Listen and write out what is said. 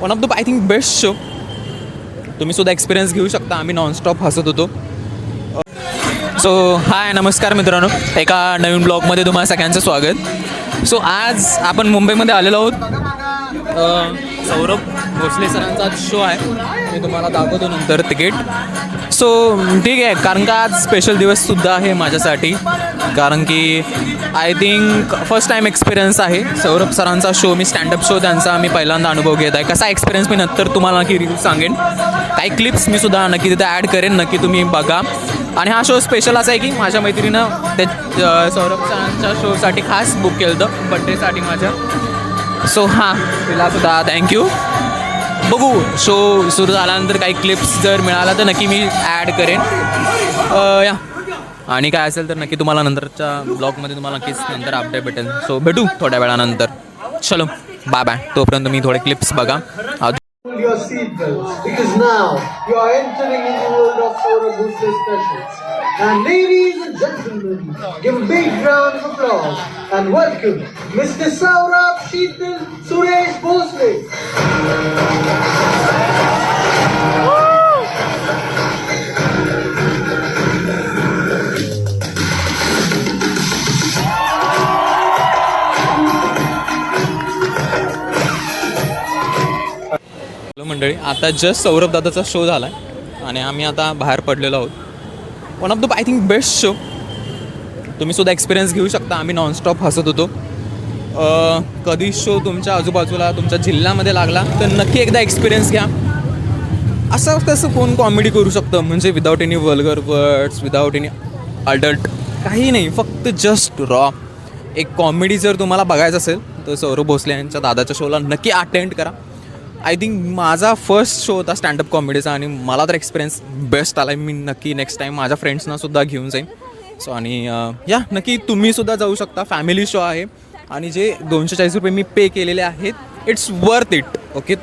One of the I think best show. तुम्ही सुद्धा experience घेऊ शकता. आम्ही नॉनस्टॉप हसत होतो. सो हाय नमस्कार मित्रांनो, एका नवीन ब्लॉगमध्ये तुम्हाला सगळ्यांचं स्वागत. सो आज आपण मुंबईमध्ये आलेलो आहोत. सौरभ भोसले सरांचा शो आहे, मी तुम्हाला दाखवतो नंतर तिकीट. सो ठीक आहे, कारण का आज स्पेशल दिवससुद्धा आहे माझ्यासाठी, कारण की I think first time experience आहे सौरभ सरांचा शो. मी स्टँडअप शो त्यांचा मी पहिल्यांदा अनुभव घेत आहे. कसा एक्सपिरियन्स मी नंतर तुम्हाला नक्की रिव्ह्यू सांगेन. काही क्लिप्स मी सुद्धा नक्की तिथे ॲड करेन, नक्की तुम्ही बघा. आणि हा शो स्पेशल असा आहे की माझ्या मैत्रिणीनं ते सौरभ सरांच्या शोसाठी खास बुक केलं होतं बड्डेसाठी माझ्या. सो हां, तिलासुद्धा थँक्यू. बघू शो सुरू झाल्यानंतर काही क्लिप्स जर मिळाला तर नक्की मी ॲड करेन. या आणि काय असेल तर नक्की तुम्हाला नंतरच्या ब्लॉगमध्ये तुम्हाला नक्कीच नंतर अपडेट भेटेल. सो भेटू थोड्या वेळानंतर. चलो बाय बाय. तोपर्यंत मी थोडे क्लिप्स बघा. Your seatbelts, because now you are entering into the world of Saurabh Bhosle specials. And ladies and gentlemen, give a big round of applause and welcome Mr. Saurabh Sheetal Suresh Bhosle. Hello मंडळी, आता just Saurabh दादाचा show झाला आहे आणि आम्ही आता बाहेर पडलेलो आहोत. One of the I think best show. तुम्ही सुद्धा एक्सपिरियन्स घेऊ शकता. आम्ही नॉनस्टॉप हसत होतो. कधी शो तुमच्या आजूबाजूला तुमच्या जिल्ह्यामध्ये लागला तर नक्की एकदा एक्सपिरियन्स घ्या. असं कसं कोण कॉमेडी करू शकतं, म्हणजे without any vulgar words, without any adult, काही नाही, फक्त जस्ट रॉ एक कॉमेडी. जर तुम्हाला बघायचं असेल तर सौरभ भोसले यांच्या दादाच्या शोला नक्की अटेंड करा. आय थिंक माझा फर्स्ट शो होता स्टँडअप कॉमेडीचा आणि मला तर एक्सपिरियन्स बेस्ट आला आहे. मी नक्की नेक्स्ट टाईम माझ्या फ्रेंड्सनासुद्धा घेऊन जाईन. सो आणि या नक्की तुम्हीसुद्धा जाऊ शकता. फॅमिली शो आहे आणि जे 240 रुपये मी पे केलेले आहेत, इट्स वर्थ इट. ओके.